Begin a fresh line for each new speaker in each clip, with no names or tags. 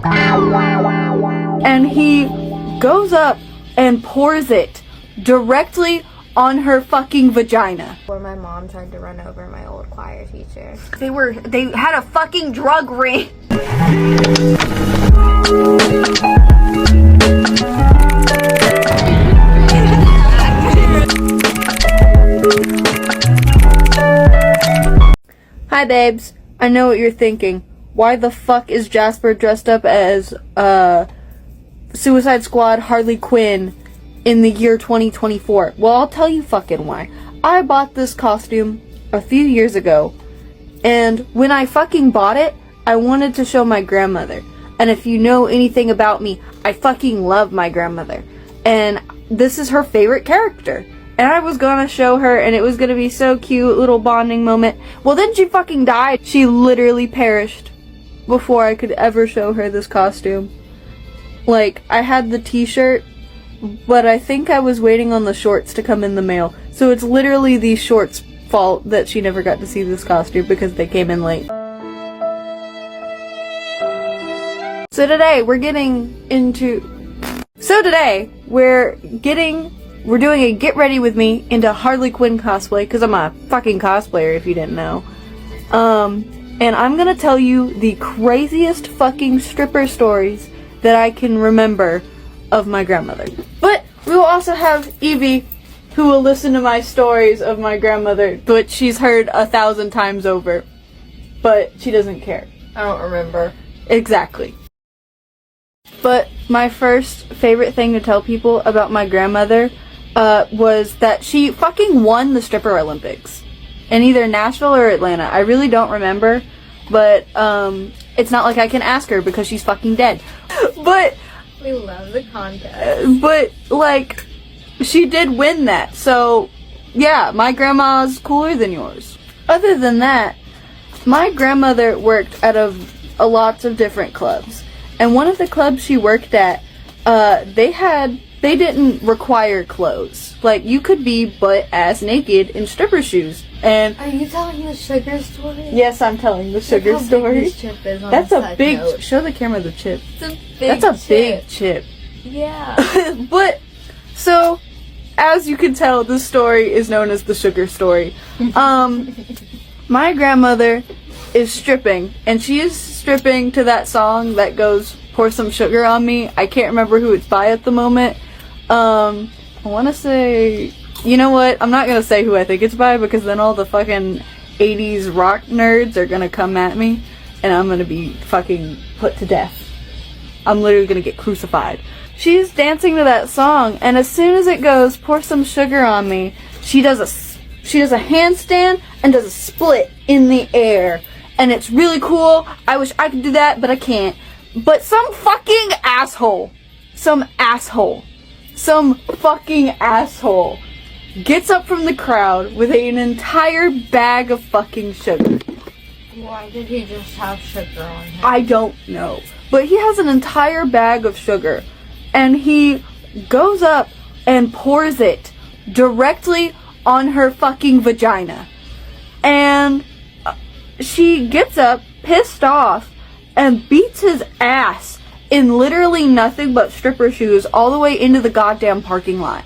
and he goes up and pours it directly on her fucking vagina.
Where my mom tried to run over my old choir teacher.
They had a fucking drug ring. Hi babes, I know what you're thinking. Why the fuck is Jasper dressed up as Suicide Squad Harley Quinn in the year 2024? Well, I'll tell you fucking why. I bought this costume a few years ago, and when I fucking bought it, I wanted to show my grandmother. And if you know anything about me, I fucking love my grandmother. And this is her favorite character. And I was gonna show her, and it was gonna be so cute, little bonding moment. Well, then she fucking died. She literally perished before I could ever show her this costume. Like, I had the t-shirt, but I think I was waiting on the shorts to come in the mail. So it's literally these shorts' fault that she never got to see this costume because they came in late. So today we're doing a get ready with me into Harley Quinn cosplay, because I'm a fucking cosplayer if you didn't know. And I'm gonna tell you the craziest fucking stripper stories that I can remember of my grandmother. But we will also have Evie, who will listen to my stories of my grandmother, which she's heard 1,000 times over. But she doesn't care.
I don't remember.
Exactly. But my first favorite thing to tell people about my grandmother was that she fucking won the stripper Olympics in either Nashville or Atlanta. I really don't remember, but it's not like I can ask her because she's fucking dead. But
we love the contest.
But like, she did win that, so yeah, my grandma's cooler than yours. Other than that, my grandmother worked at a lots of different clubs. And one of the clubs she worked at, they didn't require clothes. Like, you could be butt-ass naked in stripper shoes. And
are you telling the sugar story?
Yes, I'm telling the sugar story.
This chip is on
That's a big.
note.
Show the camera the chip.
It's a big
That's a big chip.
Yeah.
But so, as you can tell, this story is known as the sugar story. My grandmother is stripping, and she is stripping to that song that goes, "Pour Some Sugar on Me." I can't remember who it's by at the moment. I want to say, you know what, I'm not going to say who I think it's by, because then all the fucking 80s rock nerds are going to come at me, and I'm going to be fucking put to death. I'm literally going to get crucified. She's dancing to that song, and as soon as it goes, "Pour Some Sugar on Me," she does a handstand and does a split in the air. And it's really cool. I wish I could do that, but I can't. But some fucking asshole, some fucking asshole gets up from the crowd with an entire bag of fucking sugar.
Why did he just have sugar on him?
I don't know. But he has an entire bag of sugar. And he goes up and pours it directly on her fucking vagina. And she gets up, pissed off, and beats his ass in literally nothing but stripper shoes all the way into the goddamn parking lot.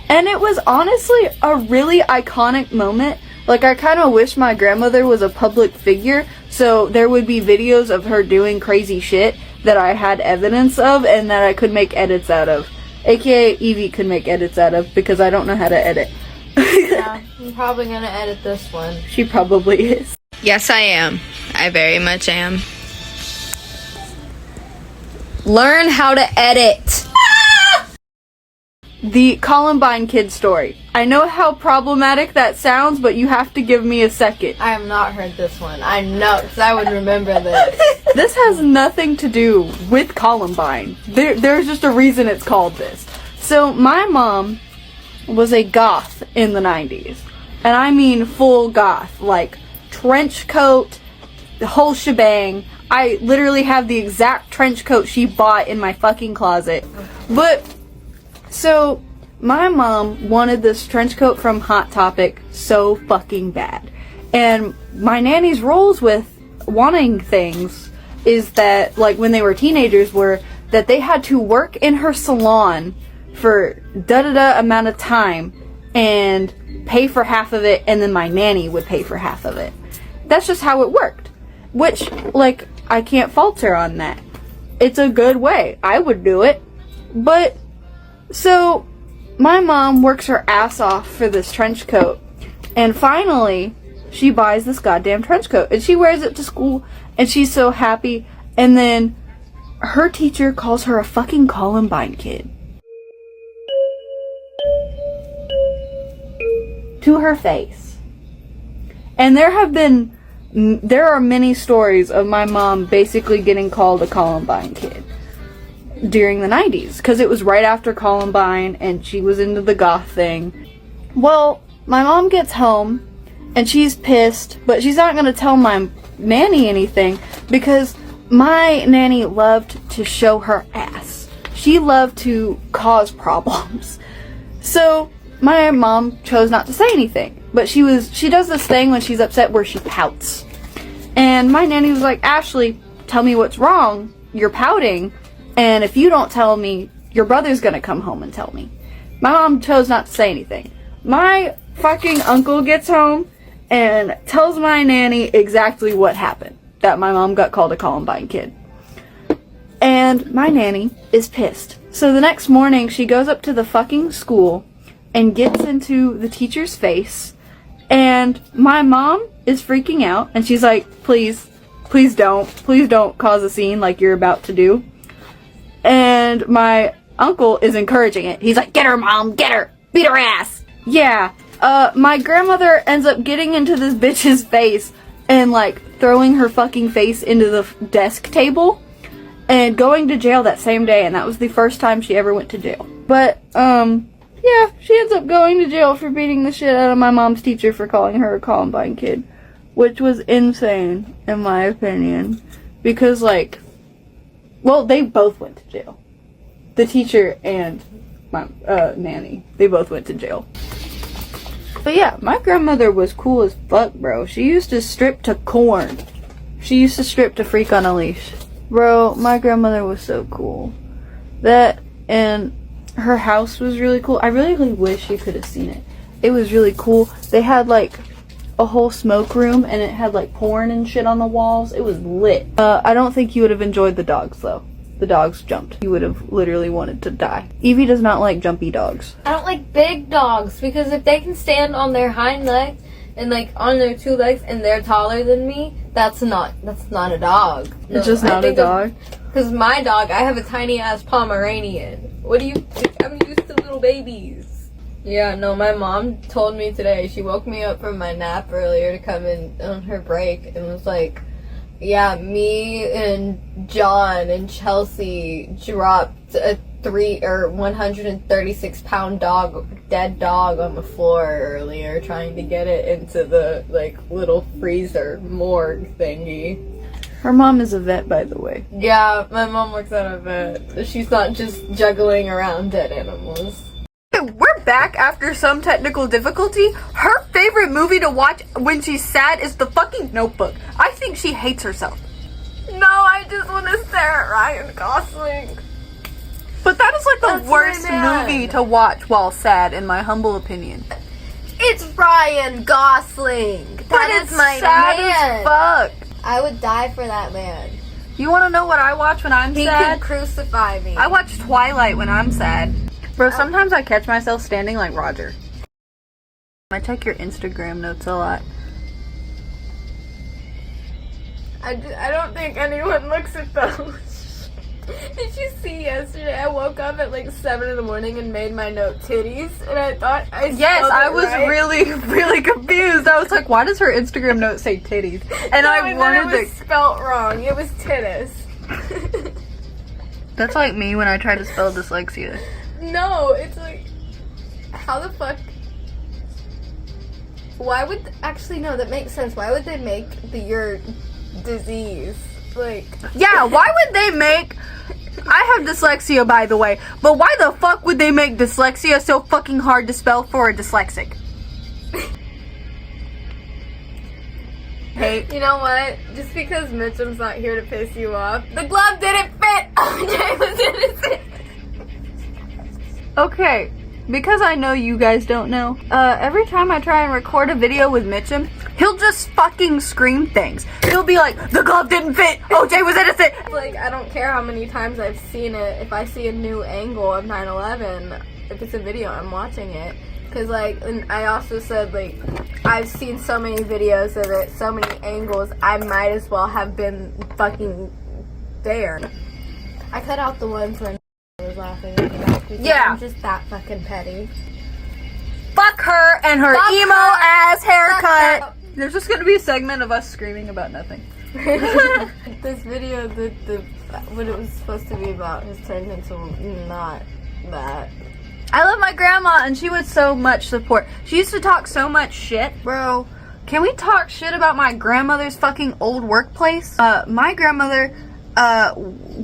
And it was honestly a really iconic moment. Like, I kind of wish my grandmother was a public figure, so there would be videos of her doing crazy shit that I had evidence of and that I could make edits out of. AKA Evie could make edits out of, because I don't know how to edit.
Yeah, I'm probably gonna edit this one.
She probably is.
Yes, I am. I very much am. Learn how to edit.
The Columbine kid story. I know how problematic that sounds, but you have to give me a second.
I have not heard this one. I know, because I would remember this.
This has nothing to do with Columbine. There's just a reason it's called this. So, my mom was a goth in the 90s. And I mean full goth. Like, trench coat, the whole shebang. I literally have the exact trench coat she bought in my fucking closet. But, so, my mom wanted this trench coat from Hot Topic so fucking bad. And my nanny's rolls with wanting things is that, like, when they were teenagers, were that they had to work in her salon for da-da-da amount of time and pay for half of it, and then my nanny would pay for half of it. That's just how it worked. Which, like, I can't fault her on that. It's a good way. I would do it. But, so, my mom works her ass off for this trench coat, and finally, she buys this goddamn trench coat, and she wears it to school, and she's so happy, and then her teacher calls her a fucking Columbine kid. To her face. And there are many stories of my mom basically getting called a Columbine kid during the 90s, because it was right after Columbine and she was into the goth thing. Well, my mom gets home and she's pissed, but she's not going to tell my nanny anything because my nanny loved to show her ass. She loved to cause problems. So my mom chose not to say anything, but she does this thing when she's upset where she pouts. And my nanny was like, Ashley, tell me what's wrong. You're pouting. And if you don't tell me, your brother's gonna come home and tell me. My mom chose not to say anything. My fucking uncle gets home and tells my nanny exactly what happened. That my mom got called a Columbine kid. And my nanny is pissed. So the next morning, she goes up to the fucking school and gets into the teacher's face. And my mom is freaking out. And she's like, please don't cause a scene like you're about to do. And my uncle is encouraging it. He's like, get her, Mom, get her, beat her ass. Yeah, my grandmother ends up getting into this bitch's face and, like, throwing her fucking face into the desk table and going to jail that same day, and that was the first time she ever went to jail. But, yeah, she ends up going to jail for beating the shit out of my mom's teacher for calling her a Columbine kid, which was insane, in my opinion, because, like, well, they both went to jail. The teacher and my nanny, they both went to jail. But yeah, my grandmother was cool as fuck, bro. She used to strip to corn. She used to strip to Freak on a Leash. Bro, my grandmother was so cool. That, and her house was really cool. I really wish you could have seen it. It was really cool. They had, like, a whole smoke room, and it had, like, porn and shit on the walls. It was lit. I don't think you would have enjoyed the dogs, though. The dogs jumped. You would have literally wanted to die. Evie does not like jumpy dogs.
I don't like big dogs because if they can stand on their hind legs and, like, on their two legs and they're taller than me, that's not a dog. No,
It's just not a dog.
Because my dog, I have a tiny ass Pomeranian. What do you think? I'm used to little babies. Yeah, no, my mom told me today, she woke me up from my nap earlier to come in on her break and was like, yeah, me and John and Chelsea dropped a 136 pound dead dog on the floor earlier, trying to get it into the, like, little freezer morgue thingy.
Her mom is a vet, by the way.
Yeah, my mom works at a vet. She's not just juggling around dead animals.
We're back after some technical difficulty. Her favorite movie to watch when she's sad is The fucking Notebook. I think she hates herself.
No, I just want to stare at Ryan Gosling.
But that is like the
That's
worst
my man.
movie to watch while sad, in my humble opinion.
It's Ryan Gosling.
But it's sad as fuck.
I would die for that man.
You want to know what I watch when I'm
He
sad?
could crucify me.
I watch Twilight when I'm sad. Bro, sometimes I catch myself standing like Roger. I check your Instagram notes a lot.
I don't think anyone looks at those. Did you see yesterday? I woke up at like 7 in the morning and made my note titties, and I thought I
Yes,
spelled
I
it
was
right.
really confused. I was like, why does her Instagram note say titties? And
No,
I wanted
it was spelt wrong. It was titties.
That's like me when I try to spell dyslexia.
No, it's like, how the fuck? Why would actually no? That makes sense. Why would they make your disease like?
Yeah, why would they make? I have dyslexia, by the way, but why the fuck would they make dyslexia so fucking hard to spell for a dyslexic? hate.
You know what? Just because Mitchum's not here to piss you off, the glove didn't fit. OJ was innocent.
Okay, because I know you guys don't know, every time I try and record a video with Mitchum, he'll just fucking scream things. He'll be like, the glove didn't fit, OJ was innocent.
Like, I don't care how many times I've seen it. If I see a new angle of 9/11, if it's a video, I'm watching it. Cause like, and I also said like, I've seen so many videos of it, so many angles, I might as well have been fucking there. I cut out the ones when I was laughing at because
Yeah.
I'm just that fucking petty.
Fuck her and her
Fuck
emo
her.
ass haircut.
Fuck
There's just gonna be a segment of us screaming about nothing.
This video, the what it was supposed to be about has turned into not that.
I love my grandma and she would so much support. She used to talk so much shit. Bro, can we talk shit about my grandmother's fucking old workplace? My grandmother,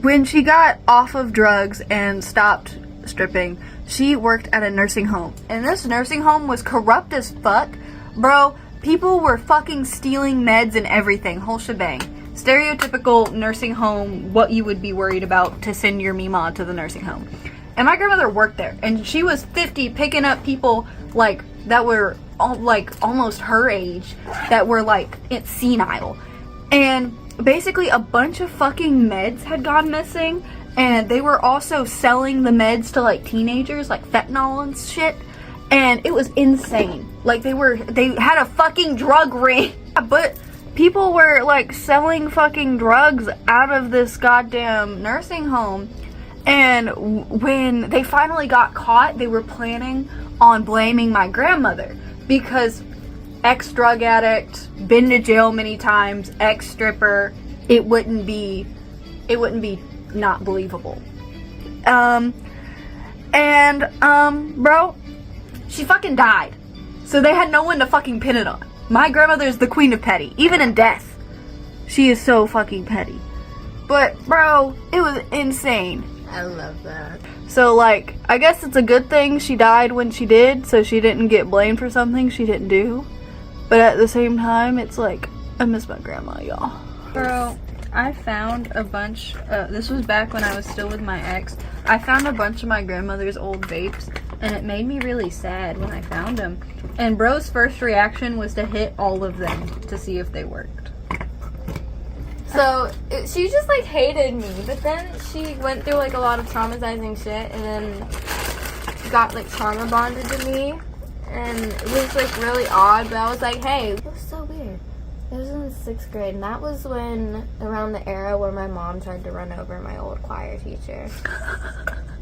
when she got off of drugs and stopped stripping, she worked at a nursing home. And this nursing home was corrupt as fuck. Bro, people were fucking stealing meds and everything. Whole shebang. Stereotypical nursing home, what you would be worried about to send your Mima to the nursing home. And my grandmother worked there, and she was 50, picking up people like that were almost her age, that were like senile. And basically a bunch of fucking meds had gone missing, and they were also selling the meds to like teenagers, like fentanyl and shit. And it was insane. Like they had a fucking drug ring. But people were like selling fucking drugs out of this goddamn nursing home. And when they finally got caught, they were planning on blaming my grandmother because ex-drug addict, been to jail many times, ex-stripper, it wouldn't be not believable. Bro, she fucking died. So they had no one to fucking pin it on. My grandmother's the queen of petty, even in death. She is so fucking petty. But bro, it was insane.
I love that.
So, like, I guess it's a good thing she died when she did, so she didn't get blamed for something she didn't do. But at the same time, it's like, I miss my grandma, y'all. Bro, I found a bunch, this was back when I was still with my ex. I found a bunch of my grandmother's old vapes, and it made me really sad when I found them. And bro's first reaction was to hit all of them to see if they worked.
So she just like hated me, but then she went through like a lot of traumatizing shit, and then got like trauma bonded to me, and it was like really odd. But I was like, hey, it was so weird. It was in the 6th grade, and that was when around the era where my mom tried to run over my old choir teacher.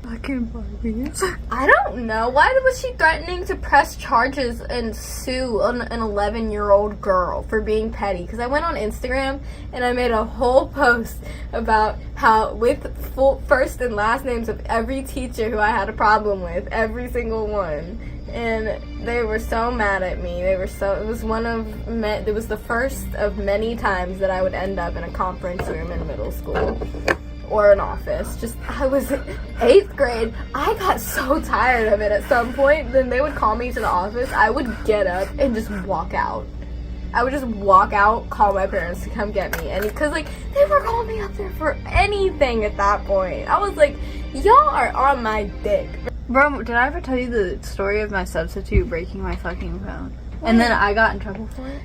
Fucking Barbies.
I don't know. Why was she threatening to press charges and sue an 11-year-old girl for being petty? Because I went on Instagram and I made a whole post about how, with full first and last names of every teacher who I had a problem with, every single one. And they were so mad at me. It was the first of many times that I would end up in a conference room in middle school. Or an office. I was in 8th grade. I got so tired of it at some point. Then they would call me to the office. I would get up and just walk out. I would just walk out, call my parents to come get me. And because like they were calling me up there for anything at that point. I was like, y'all are on my dick.
Bro, did I ever tell you the story of my substitute breaking my fucking phone? And then I got in trouble for it?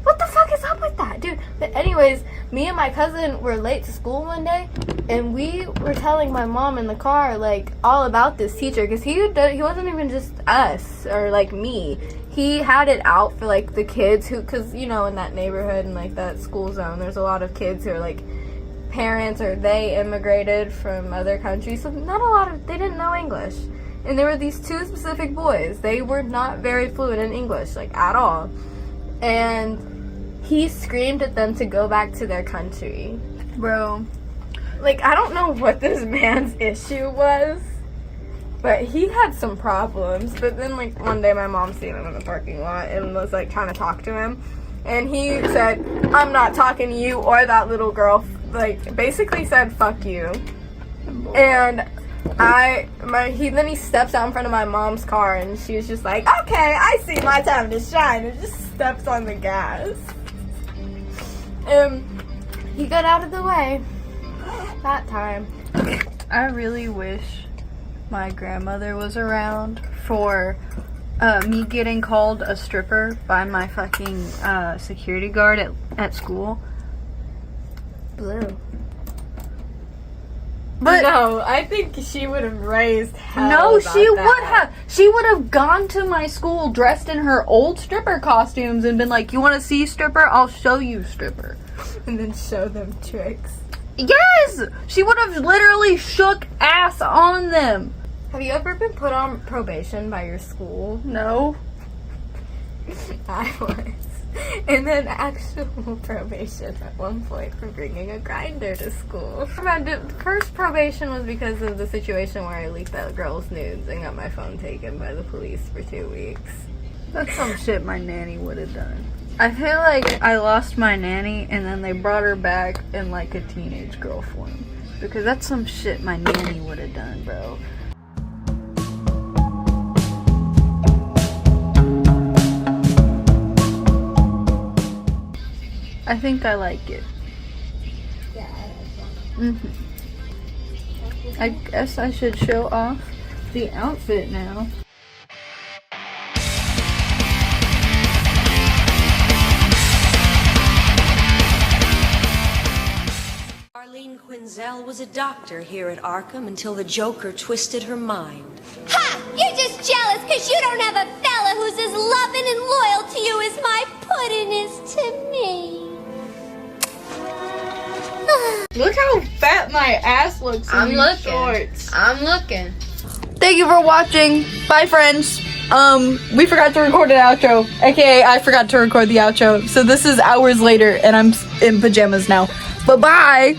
What the fuck is up with that, dude? But anyways, me and my cousin were late to school one day, and we were telling my mom in the car, like, all about this teacher, because he wasn't even just us, or, like, me. He had it out for, like, the kids who, because, you know, in that neighborhood and, like, that school zone, there's a lot of kids who are, like, parents or they immigrated from other countries, so they didn't know English. And there were these 2 specific boys. They were not very fluent in English, like, at all. And he screamed at them to go back to their country.
Bro.
Like, I don't know what this man's issue was, but he had some problems. But then, like, one day my mom seen him in the parking lot and was, like, trying to talk to him. And he said, I'm not talking to you or that little girl. Like, basically said, fuck you. And he steps out in front of my mom's car, and she was just like, okay, I see my time to shine, and just steps on the gas. He got out of the way that time.
I really wish my grandmother was around for me getting called a stripper by my fucking security guard at school.
Blue.
But
no, I think she would have raised hell.
no,
about
she
that.
would have. She would have gone to my school dressed in her old stripper costumes and been like, "You want to see stripper? I'll show you stripper."
And then show them tricks.
Yes! She would have literally shook ass on them.
Have you ever been put on probation by your school?
No.
I was. And then actual probation at one point for bringing a grinder to school. The first probation was because of the situation where I leaked that girl's nudes and got my phone taken by the police for 2 weeks.
That's some shit my nanny would have done. I feel like I lost my nanny and then they brought her back in like a teenage girl form. Because that's some shit my nanny would have done, bro. I think I like it.
Yeah,
I guess I should show off the outfit now.
Harley Quinn was a doctor here at Arkham until the Joker twisted her mind.
Ha! You're just jealous because you don't have a fella who's as loving and loyal to you as my pudding is to me.
Look how fat my ass looks in
I'm
these
looking.
shorts.
I'm looking.
Thank you for watching. Bye, friends. We forgot to record an outro, aka I forgot to record the outro. So this is hours later, and I'm in pajamas now. Bye-bye.